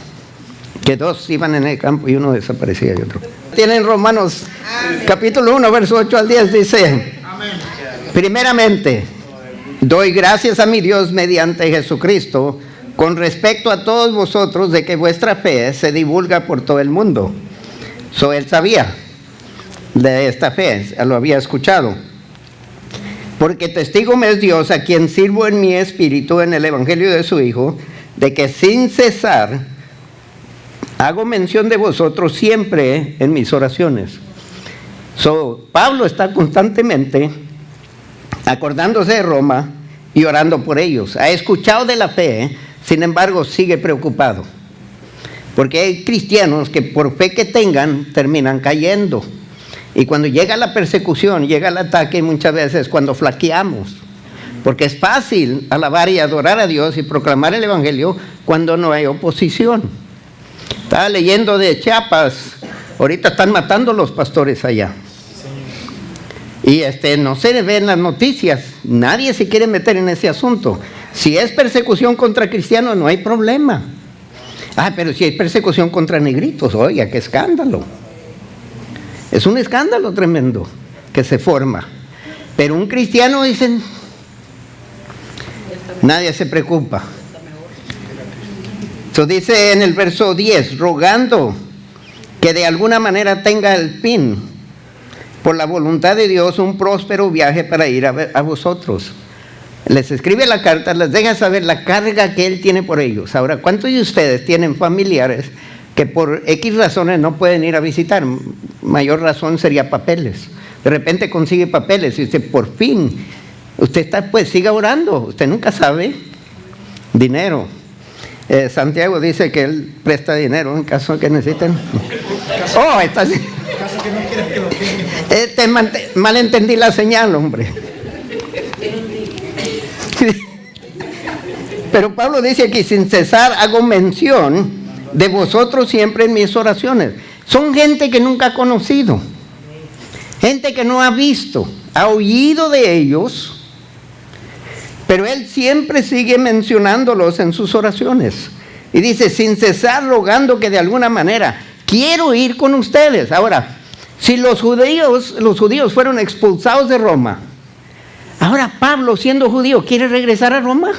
que dos iban en el campo y uno desaparecía y otro. Tienen Romanos capítulo 1, verso 8 al 10, dice: primeramente, doy gracias a mi Dios mediante Jesucristo con respecto a todos vosotros de que vuestra fe se divulga por todo el mundo. Él sabía de esta fe, lo había escuchado. Porque testigo me es Dios, a quien sirvo en mi espíritu en el evangelio de su Hijo, de que sin cesar hago mención de vosotros siempre en mis oraciones. Pablo está constantemente acordándose de Roma y orando por ellos. Ha escuchado de la fe, sin embargo sigue preocupado. Porque hay cristianos que por fe que tengan terminan cayendo. Y cuando llega la persecución, llega el ataque, muchas veces cuando flaqueamos. Porque es fácil alabar y adorar a Dios y proclamar el evangelio cuando no hay oposición. Estaba leyendo de Chiapas, ahorita están matando los pastores allá. Y no se ve en las noticias, nadie se quiere meter en ese asunto. Si es persecución contra cristianos no hay problema. Pero si hay persecución contra negritos, oiga, qué escándalo. Es un escándalo tremendo que se forma. Pero un cristiano, dicen, nadie se preocupa. Dice en el verso 10, rogando que de alguna manera tenga el fin, por la voluntad de Dios, un próspero viaje para ir a vosotros. Les escribe la carta, les deja saber la carga que él tiene por ellos. Ahora, ¿cuántos de ustedes tienen familiares que por X razones no pueden ir a visitar? Mayor razón sería papeles. De repente consigue papeles y usted por fin, usted está, pues siga orando, usted nunca sabe. Dinero. Santiago dice que él presta dinero en caso de que necesiten. Está así. Malentendí la señal, hombre. Pero Pablo dice aquí, sin cesar hago mención de vosotros siempre en mis oraciones. Son gente que nunca ha conocido, gente que no ha visto, ha oído de ellos, pero él siempre sigue mencionándolos en sus oraciones. Y dice, sin cesar rogando que de alguna manera quiero ir con ustedes. Ahora, si los judíos fueron expulsados de Roma, ahora Pablo, siendo judío, ¿quiere regresar a Roma?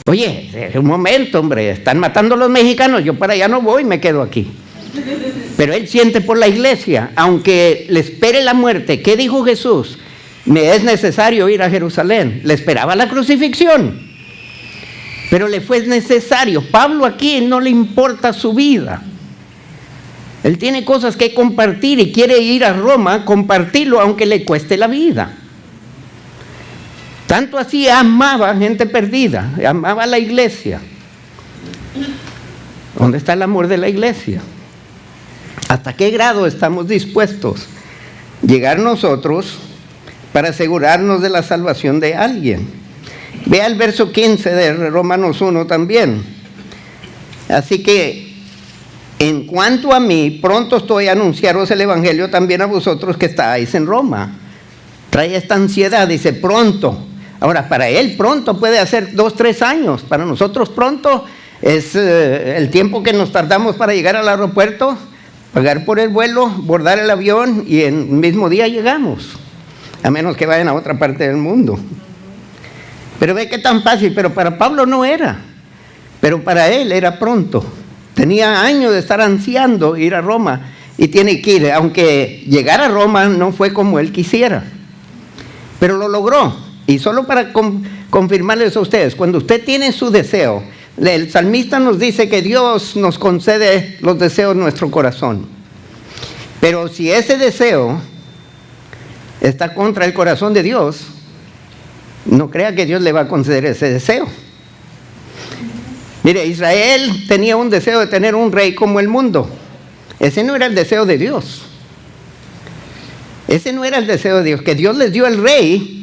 Oye, un momento, hombre, están matando a los mexicanos, yo para allá no voy, me quedo aquí. Pero él siente por la iglesia, aunque le espere la muerte. ¿Qué dijo Jesús? Me es necesario ir a Jerusalén. Le esperaba la crucifixión, pero le fue necesario. Pablo aquí no le importa su vida. Él tiene cosas que compartir y quiere ir a Roma, compartirlo aunque le cueste la vida. Tanto así amaba a gente perdida, amaba a la iglesia. ¿Dónde está el amor de la iglesia? ¿Hasta qué grado estamos dispuestos a llegar nosotros para asegurarnos de la salvación de alguien? Vea el verso 15 de Romanos 1 también. Así que, en cuanto a mí, pronto estoy a anunciaros el evangelio también a vosotros que estáis en Roma. Trae esta ansiedad, dice pronto. Ahora, para él pronto puede hacer 2, 3 años. Para nosotros pronto es el tiempo que nos tardamos para llegar al aeropuerto, pagar por el vuelo, bordar el avión y en el mismo día llegamos. A menos que vayan a otra parte del mundo. Pero ve qué tan fácil, pero para Pablo no era. Pero para él era pronto. Tenía años de estar ansiando ir a Roma y tiene que ir, aunque llegar a Roma no fue como él quisiera. Pero lo logró. Y solo para confirmarles a ustedes, cuando usted tiene su deseo, el salmista nos dice que Dios nos concede los deseos de nuestro corazón. Pero si ese deseo está contra el corazón de Dios, no crea que Dios le va a conceder ese deseo. Mire, Israel tenía un deseo de tener un rey como el mundo. Ese no era el deseo de Dios. Ese no era el deseo de Dios. Que Dios les dio el rey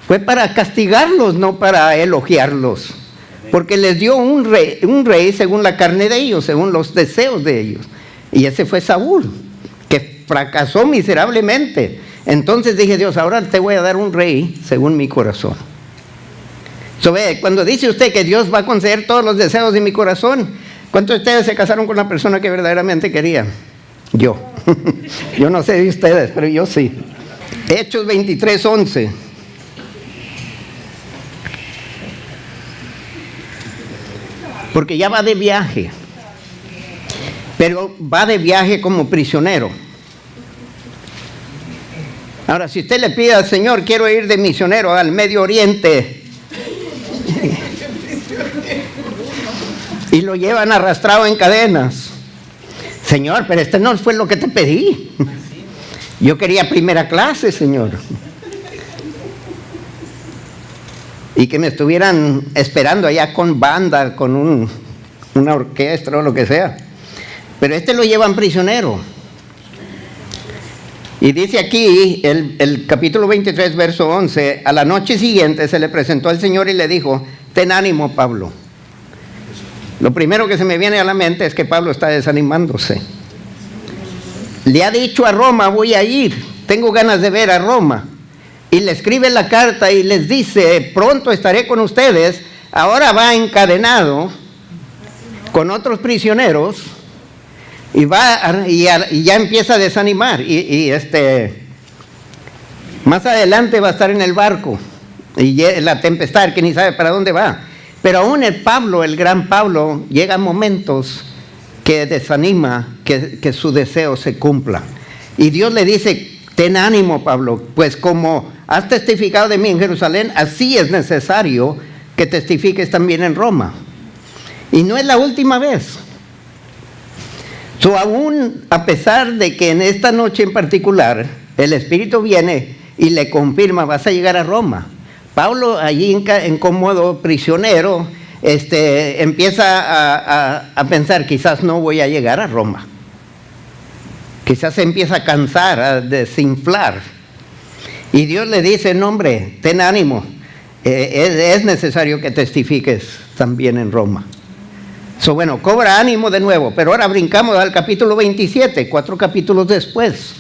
fue para castigarlos, no para elogiarlos. Porque les dio un rey según la carne de ellos, según los deseos de ellos. Y ese fue Saúl, que fracasó miserablemente. Entonces dije, Dios, ahora te voy a dar un rey según mi corazón. Cuando dice usted que Dios va a conceder todos los deseos de mi corazón, ¿cuántos de ustedes se casaron con la persona que verdaderamente querían? Yo. Yo no sé de ustedes, pero yo sí. Hechos 23:11. Porque ya va de viaje, pero va de viaje como prisionero. Ahora, si usted le pide al Señor, quiero ir de misionero al Medio Oriente, y lo llevan arrastrado en cadenas. Señor, pero este no fue lo que te pedí. Yo quería primera clase, Señor. Y que me estuvieran esperando allá con banda, con una orquesta o lo que sea. Pero lo llevan prisionero. Y dice aquí, el capítulo 23, verso 11, a la noche siguiente se le presentó al Señor y le dijo, ten ánimo, Pablo. Lo primero que se me viene a la mente es que Pablo está desanimándose. Le ha dicho a Roma, voy a ir, tengo ganas de ver a Roma. Y le escribe la carta y les dice, pronto estaré con ustedes. Ahora va encadenado con otros prisioneros y ya empieza a desanimar. Más adelante va a estar en el barco y la tempestad, que ni sabe para dónde va. Pero aún el gran Pablo, llega momentos que desanima que su deseo se cumpla. Y Dios le dice, ten ánimo, Pablo, pues como has testificado de mí en Jerusalén, así es necesario que testifiques también en Roma. Y no es la última vez. Aún a pesar de que en esta noche en particular, el Espíritu viene y le confirma, vas a llegar a Roma. Pablo allí en cómodo prisionero, empieza a pensar, quizás no voy a llegar a Roma. Quizás se empieza a cansar, a desinflar. Y Dios le dice, no hombre, ten ánimo, es necesario que testifiques también en Roma. Bueno, cobra ánimo de nuevo, pero ahora brincamos al capítulo 27, 4 capítulos después.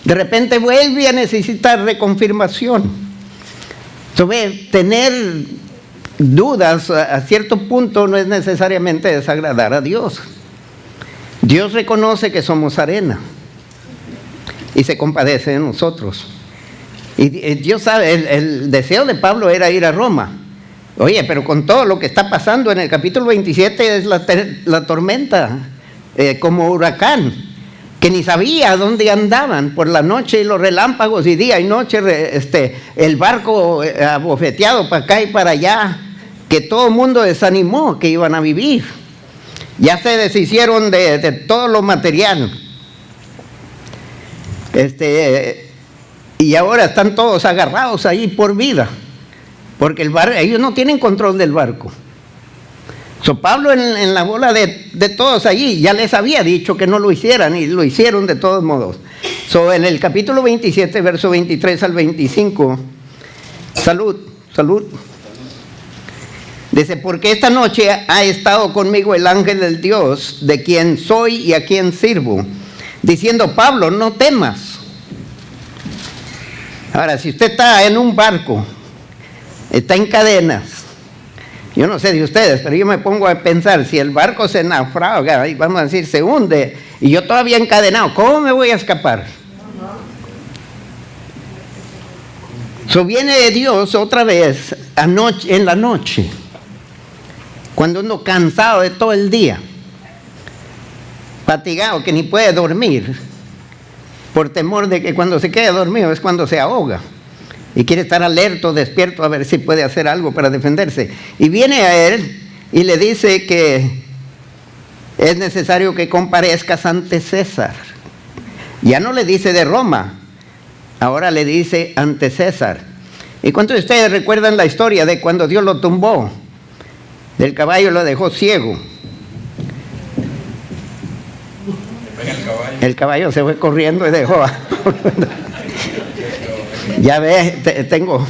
De repente vuelve a necesitar reconfirmación. Tener dudas a cierto punto no es necesariamente desagradar a Dios. Dios reconoce que somos arena y se compadece de nosotros. Y Dios sabe, el deseo de Pablo era ir a Roma. Oye, pero con todo lo que está pasando en el capítulo 27 es la tormenta, como huracán, que ni sabía dónde andaban por la noche y los relámpagos y día y noche, el barco abofeteado para acá y para allá, que todo el mundo desanimó que iban a vivir. Ya se deshicieron de todo lo material. Y ahora están todos agarrados ahí por vida, porque ellos no tienen control del barco. Pablo en la bola de todos allí ya les había dicho que no lo hicieran y lo hicieron de todos modos. En el capítulo 27, verso 23 al 25, salud. Dice, porque esta noche ha estado conmigo el ángel del Dios, de quien soy y a quien sirvo, diciendo, Pablo, no temas. Ahora, si usted está en un barco, está en cadenas, yo no sé de ustedes, pero yo me pongo a pensar, si el barco se naufraga, y vamos a decir, se hunde, y yo todavía encadenado, ¿cómo me voy a escapar? Viene Dios otra vez en la noche, cuando uno cansado de todo el día, fatigado que ni puede dormir, por temor de que cuando se quede dormido es cuando se ahoga. Y quiere estar alerta, despierto, a ver si puede hacer algo para defenderse. Y viene a él y le dice que es necesario que comparezcas ante César. Ya no le dice de Roma, ahora le dice ante César. ¿Y cuántos de ustedes recuerdan la historia de cuando Dios lo tumbó del caballo, lo dejó ciego? El caballo se fue corriendo y dejó a... Ya ves, tengo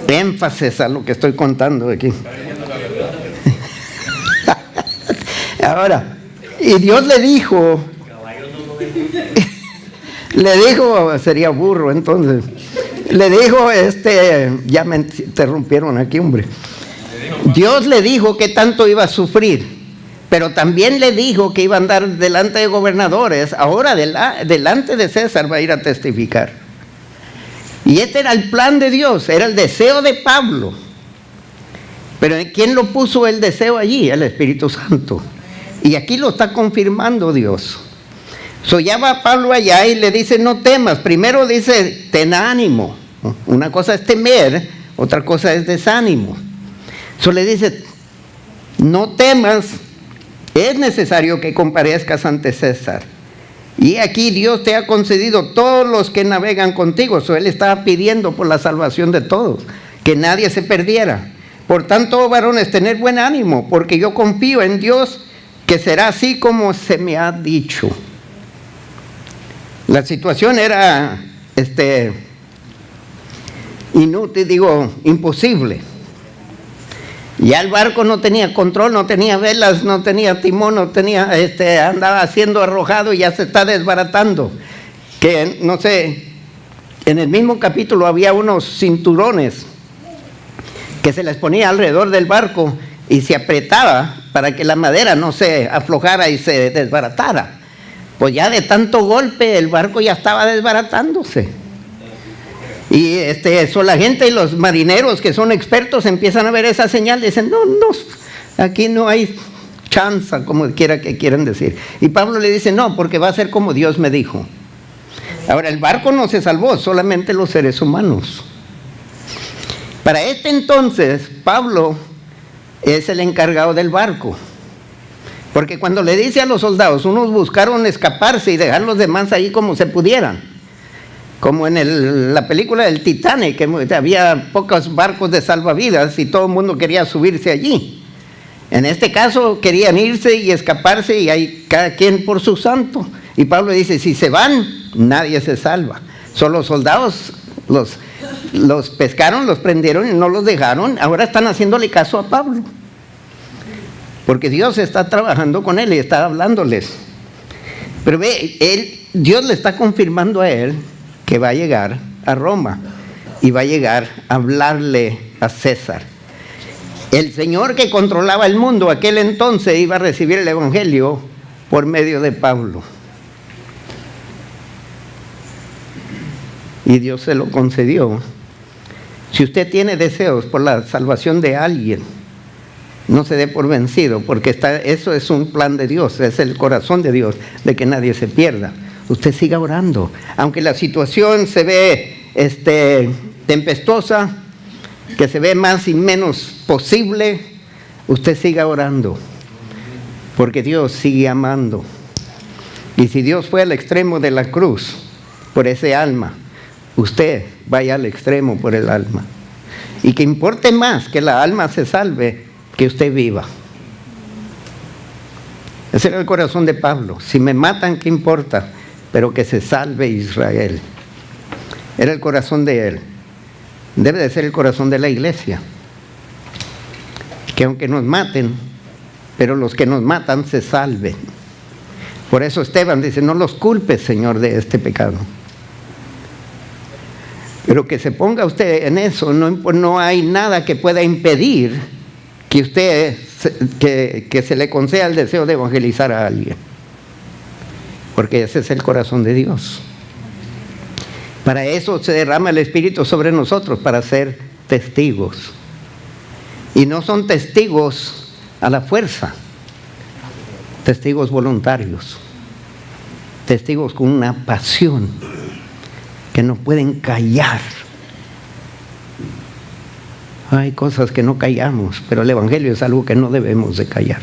énfasis a lo que estoy contando aquí. Ahora, y Dios le dijo, sería burro entonces, le dijo, ya me interrumpieron aquí, hombre. Dios le dijo que tanto iba a sufrir, pero también le dijo que iba a andar delante de gobernadores, ahora delante de César va a ir a testificar. Y este era el plan de Dios, era el deseo de Pablo. Pero ¿quién lo puso el deseo allí? El Espíritu Santo. Y aquí lo está confirmando Dios. Ya va Pablo allá y le dice, no temas. Primero dice, ten ánimo. Una cosa es temer, otra cosa es desánimo. Le dice, no temas, es necesario que comparezcas ante César. Y aquí Dios te ha concedido todos los que navegan contigo. Él estaba pidiendo por la salvación de todos, que nadie se perdiera. Por tanto, varones, tener buen ánimo, porque yo confío en Dios que será así como se me ha dicho. La situación era imposible. Ya el barco no tenía control, no tenía velas, no tenía timón, no tenía, andaba siendo arrojado y ya se está desbaratando. Que no sé, en el mismo capítulo había unos cinturones que se les ponía alrededor del barco y se apretaba para que la madera no se aflojara y se desbaratara. Pues ya de tanto golpe el barco ya estaba desbaratándose. Y la gente y los marineros que son expertos empiezan a ver esa señal y dicen, no, aquí no hay chance, como quiera que quieran decir. Y Pablo le dice, no, porque va a ser como Dios me dijo. Ahora, el barco no se salvó, solamente los seres humanos. Para entonces, Pablo es el encargado del barco. Porque cuando le dice a los soldados, unos buscaron escaparse y dejar los demás ahí como se pudieran. Como en la película del Titanic, que había pocos barcos de salvavidas y todo el mundo quería subirse allí. En este caso querían irse y escaparse y hay cada quien por su santo. Y Pablo dice, si se van, nadie se salva. Solo los soldados los pescaron, los prendieron y no los dejaron. Ahora están haciéndole caso a Pablo. Porque Dios está trabajando con él y está hablándoles. Pero Dios le está confirmando a él que va a llegar a Roma y va a llegar a hablarle a César. El Señor que controlaba el mundo aquel entonces iba a recibir el Evangelio por medio de Pablo. Y Dios se lo concedió. Si usted tiene deseos por la salvación de alguien, no se dé por vencido, porque eso es un plan de Dios, es el corazón de Dios, de que nadie se pierda. Usted siga orando, aunque la situación se ve tempestuosa, que se ve más y menos posible, usted siga orando, porque Dios sigue amando. Y si Dios fue al extremo de la cruz por ese alma, usted vaya al extremo por el alma. Y que importe más que la alma se salve que usted viva. Ese era el corazón de Pablo. Si me matan, ¿qué importa? Pero que se salve Israel. Era el corazón de él. Debe de ser el corazón de la iglesia. Que aunque nos maten, pero los que nos matan se salven. Por eso Esteban dice, no los culpes, Señor, de este pecado. Pero que se ponga usted en eso, no hay nada que pueda impedir que usted, que se le conceda el deseo de evangelizar a alguien. Porque ese es el corazón de Dios. Para eso se derrama el Espíritu sobre nosotros, para ser testigos. Y no son testigos a la fuerza, testigos voluntarios, testigos con una pasión que no pueden callar. Hay cosas que no callamos, pero el Evangelio es algo que no debemos de callar.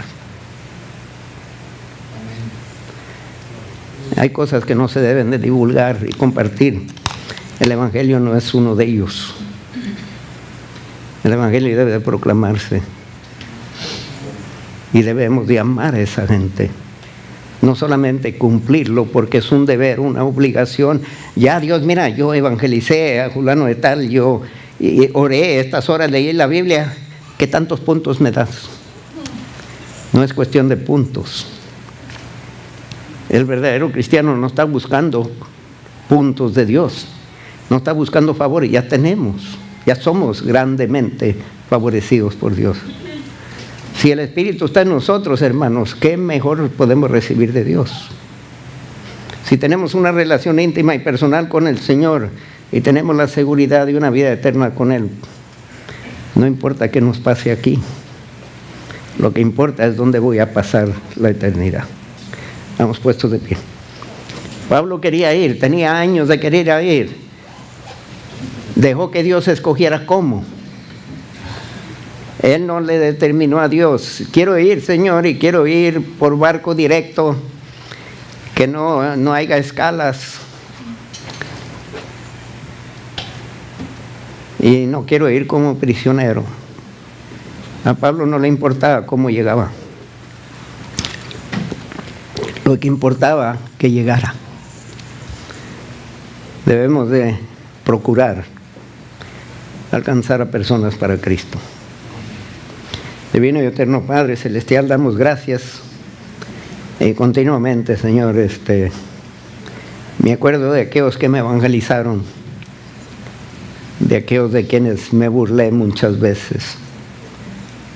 Hay cosas que no se deben de divulgar y compartir. El Evangelio no es uno de ellos. El Evangelio debe de proclamarse. Y debemos de amar a esa gente. No solamente cumplirlo porque es un deber, una obligación. Ya Dios, mira, yo evangelicé a fulano de tal, yo oré estas horas, leí la Biblia. ¿Qué tantos puntos me das? No es cuestión de puntos. El verdadero cristiano no está buscando puntos de Dios. No está buscando favores, ya tenemos. Ya somos grandemente favorecidos por Dios. Si el Espíritu está en nosotros, hermanos, ¿qué mejor podemos recibir de Dios? Si tenemos una relación íntima y personal con el Señor y tenemos la seguridad de una vida eterna con Él, no importa qué nos pase aquí. Lo que importa es dónde voy a pasar la eternidad. Vamos puestos de pie. Pablo quería ir, tenía años de querer ir. Dejó que Dios escogiera cómo. Él no le determinó a Dios, quiero ir, Señor, y quiero ir por barco directo, que no haya escalas. Y no quiero ir como prisionero. A Pablo no le importaba cómo llegaba. Lo que importaba que llegara. Debemos de procurar alcanzar a personas para Cristo. Divino y eterno Padre Celestial, damos gracias continuamente, Señor. Me acuerdo de aquellos que me evangelizaron, de aquellos de quienes me burlé muchas veces,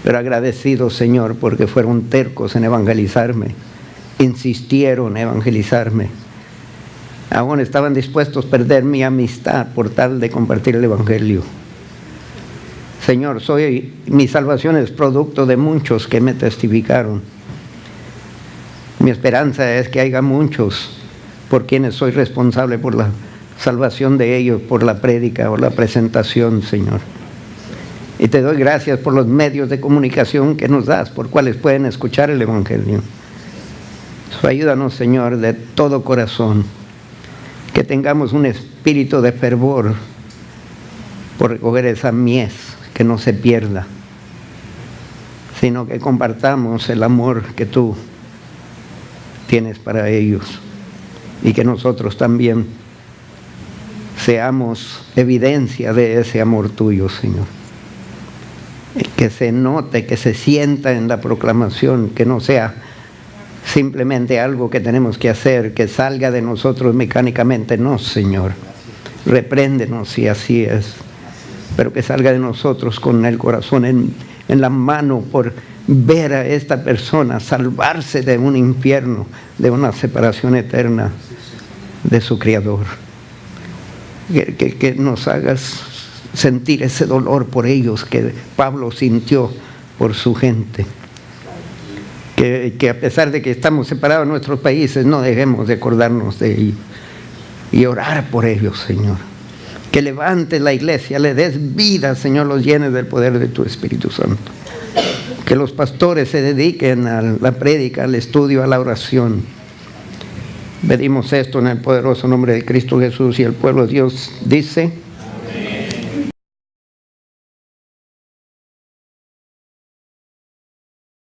pero agradecido, Señor, porque fueron tercos en evangelizarme, insistieron en evangelizarme, aún estaban dispuestos a perder mi amistad por tal de compartir el Evangelio. Señor, mi salvación es producto de muchos que me testificaron. Mi esperanza es que haya muchos por quienes soy responsable por la salvación de ellos, por la prédica o la presentación, Señor. Y te doy gracias por los medios de comunicación que nos das, por cuales pueden escuchar el Evangelio. Ayúdanos, Señor, de todo corazón, que tengamos un espíritu de fervor por recoger esa mies, que no se pierda, sino que compartamos el amor que tú tienes para ellos y que nosotros también seamos evidencia de ese amor tuyo, Señor. Que se note, que se sienta en la proclamación, que no sea simplemente algo que tenemos que hacer, que salga de nosotros mecánicamente. No, Señor, repréndenos si así es, pero que salga de nosotros con el corazón en la mano por ver a esta persona salvarse de un infierno, de una separación eterna de su Creador. Que nos hagas sentir ese dolor por ellos que Pablo sintió por su gente. Que a pesar de que estamos separados en nuestros países, no dejemos de acordarnos de ellos y orar por ellos, Señor. Que levantes la iglesia, le des vida, Señor, los llenes del poder de tu Espíritu Santo. Que los pastores se dediquen a la prédica, al estudio, a la oración. Pedimos esto en el poderoso nombre de Cristo Jesús, y el pueblo de Dios dice: